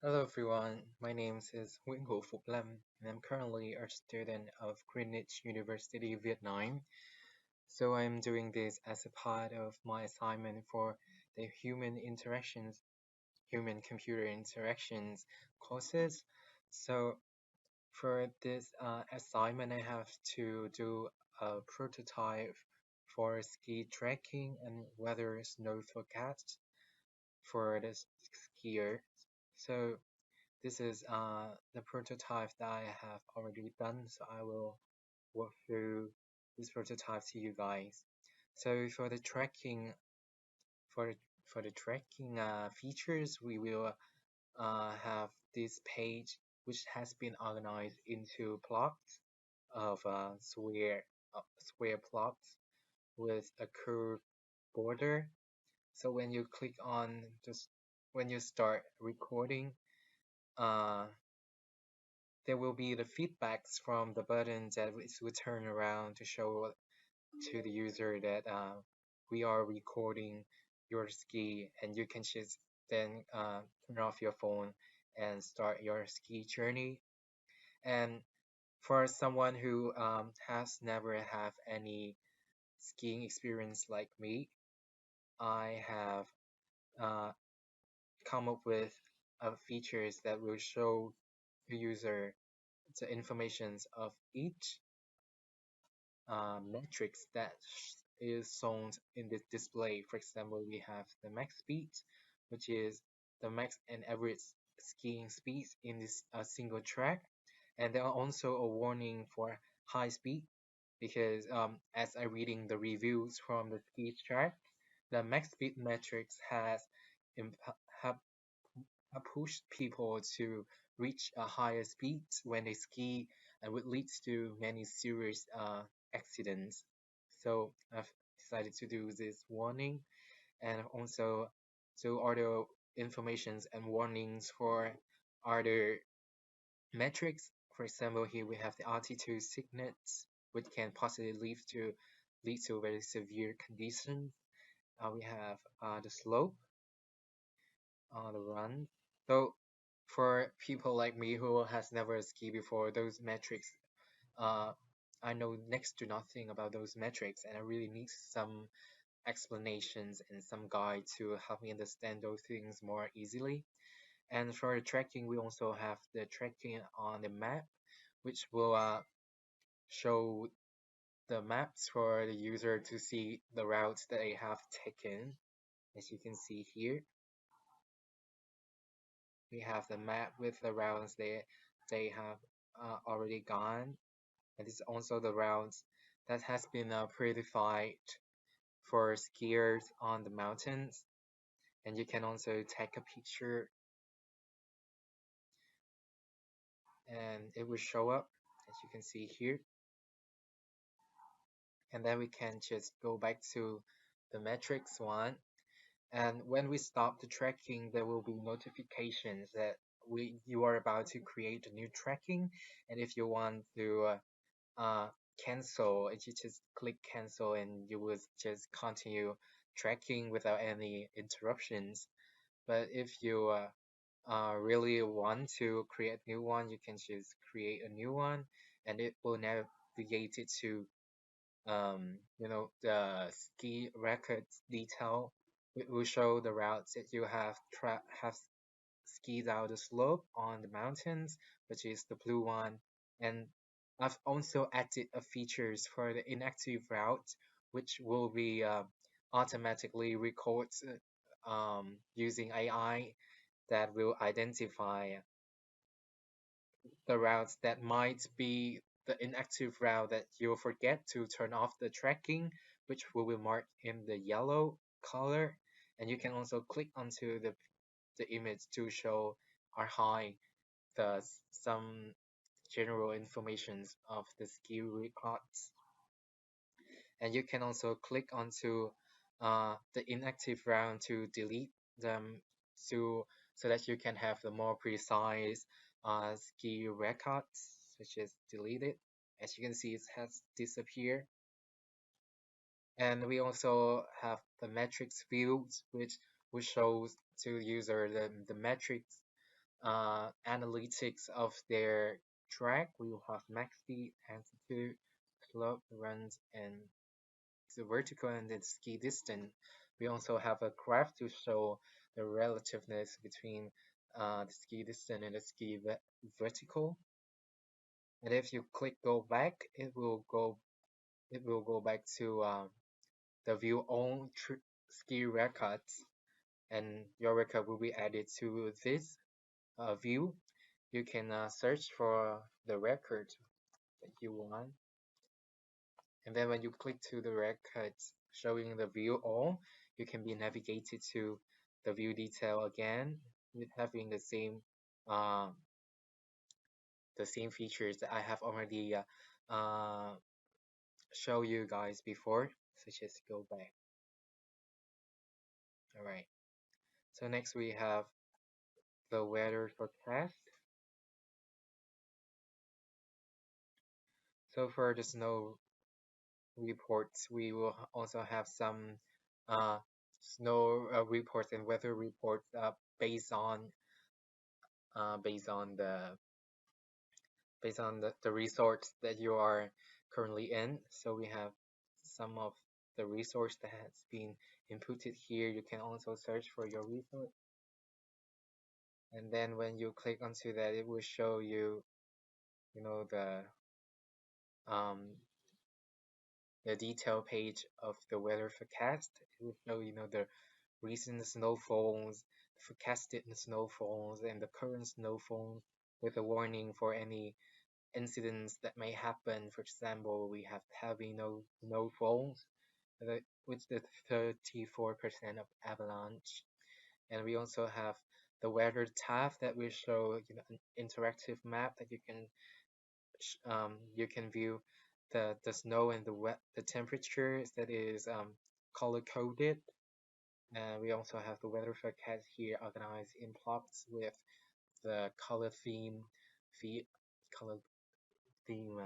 Hello everyone, my name is Nguyen Phuc, and I'm currently a student of Greenwich University, Vietnam. So I'm doing this as a part of my assignment for the human-computer interactions courses. So for this assignment, I have to do a prototype for ski tracking and weather snow forecast for the skier. So this is the prototype that I have already done, so I will walk through this prototype to you guys. So for for the tracking features, we will have this page which has been organized into plots of square plots with a curved border. So when you click on just when you start recording, uh, there will be the feedbacks from the button that will turn around to show to the user that we are recording your ski, and you can just then turn off your phone and start your ski journey. And for someone who has never have any skiing experience like me, I have uh, come up with features that will show the user the informations of each metrics that is shown in this display. For example, we have the max speed, which is the max and average skiing speeds in this single track. And there are also a warning for high speed because as I reading the reviews from the ski track, the max speed metrics has have pushed people to reach a higher speed when they ski and would lead to many serious accidents. So I've decided to do this warning and also so other informations and warnings for other metrics. For example, here we have the altitude sickness, which can possibly lead to very severe conditions. We have the slope on the run. So for people like me who has never skied before, those metrics, uh, I know next to nothing about those metrics, and I really need some explanations and some guide to help me understand those things more easily. And for the tracking, we also have the tracking on the map, which will show the maps for the user to see the routes that they have taken. As you can see here, we have the map with the routes they have already gone, and this is also the routes that has been predefined for skiers on the mountains. And you can also take a picture and it will show up as you can see here. And then we can just go back to the metrics one. And when we stop the tracking, there will be notifications that you are about to create a new tracking. And if you want to uh, cancel, you just click cancel and you will just continue tracking without any interruptions. But if you really want to create a new one, you can just create a new one and it will navigate it to the ski records detail. It will show the routes that you have skied out the slope on the mountains, which is the blue one. And I've also added a features for the inactive route, which will be automatically records using AI that will identify the routes that might be the inactive route that you'll forget to turn off the tracking, which will be marked in the yellow color. And you can also click onto the image to show or hide the some general informations of the ski records. And you can also click onto the inactive route to delete them so that you can have the more precise ski records, such as deleted. As you can see, it has disappeared. And we also have the metrics fields, which shows to the user the metrics analytics of their track. We will have max speed, altitude, slope, runs, and the vertical and the ski distance. We also have a graph to show the relativeness between the ski distance and the vertical. And if you click go back, it will go back to the view on ski records, and your record will be added to this view. You can search for the record that you want, and then when you click to the records showing the view all, you can be navigated to the view detail again with having uh, the same features that I have already uh, show you guys before. So just go back. All right. So next we have the weather forecast. So for the snow reports, we will also have some uh, snow reports and weather reports based on based on the resorts that you are currently in. So we have some of the resource that has been inputted here. You can also search for your resort, and then when you click onto that, it will show you, you know, um the detail page of the weather forecast. It will show, the recent snowfalls, forecasted snowfalls, and the current snowfall with a warning for any incidents that may happen. For example, we have heavy snowfalls, with the 34% of avalanche, and we also have the weather tab that will show, an interactive map that you can view the snow and the temperatures that is color coded. And we also have the weather forecast here organized in plots with the the color theme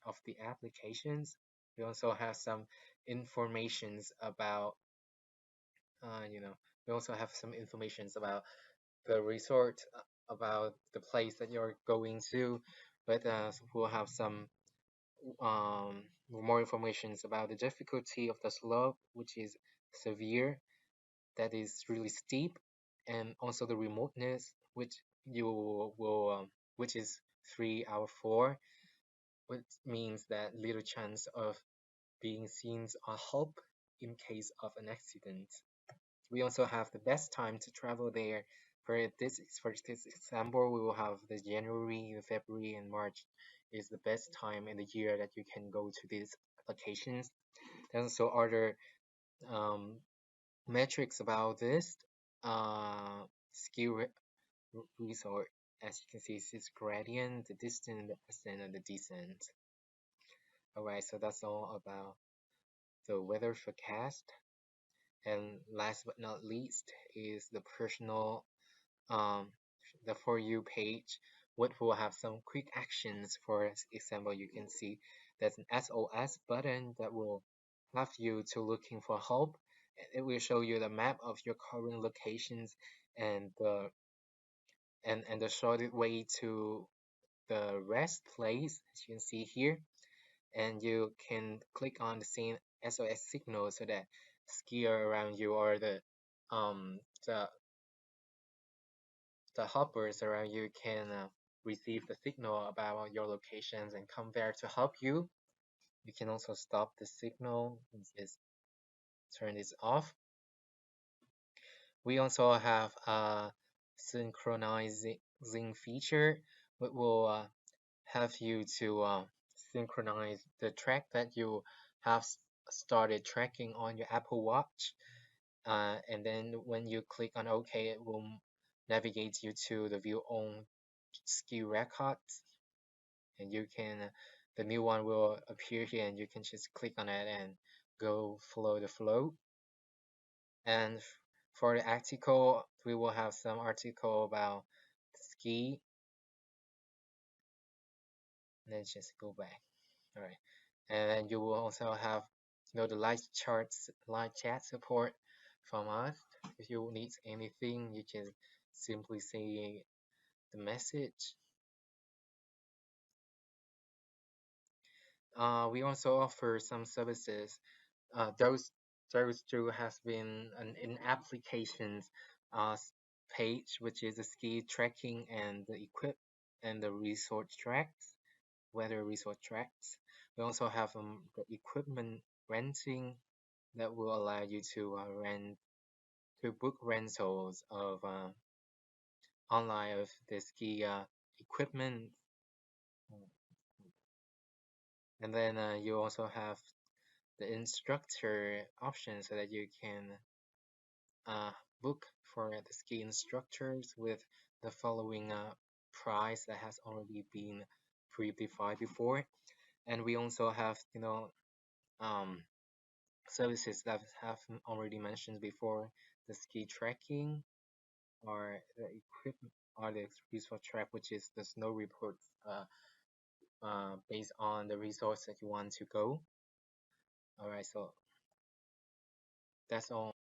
of the applications. We also have some informations about uh, you know we also have some informations about the resort, about the place that you're going to, but we'll have some um, more information about the difficulty of the slope, which is severe, that is really steep, and also the remoteness, which is 3 out of 4, which means that little chance of being seen or help in case of an accident. We also have the best time to travel there. For this example, we will have the January, the February, and March is the best time in the year that you can go to these locations. There's also other um, metrics about this ski resort. As you can see, it's gradient, the distance, the ascent, and the descent. Alright, so that's all about the weather forecast. And last but not least is the personal um, the For You page, which will have some quick actions. For example, you can see there's an SOS button that will have you to looking for help. It will show you the map of your current locations and the shortest way to the rest place, as you can see here. And you can click on the same SOS signal so that skier around you or um the the hoppers around you can receive the signal about your locations and come there to help you. You can also stop the signal and just turn this off. We also have a synchronizing feature, which will have you to synchronize the track that you have started tracking on your Apple Watch. And then when you click on OK, it will navigate you to the view on ski records, and the new one will appear here, and you can just click on it and go follow the flow. And for the article, we will have some article about ski. Let's just go back. All right, and then you will also have the live chat support from us. If you need anything, you can simply say the message. We also offer some services. Those two has been an in applications page, which is the ski tracking and the equip and the resort tracks, weather resort tracks. We also have the equipment renting that will allow you to book rentals of online of the ski equipment. And then you also have the instructor option so that you can uh, book for the ski instructors with the following price that has already been pre-defined before. And we also have, um, services that have already mentioned before, the ski tracking or the equipment or the resource track, which is the snow reports based on the resource that you want to go. All right, so that's all.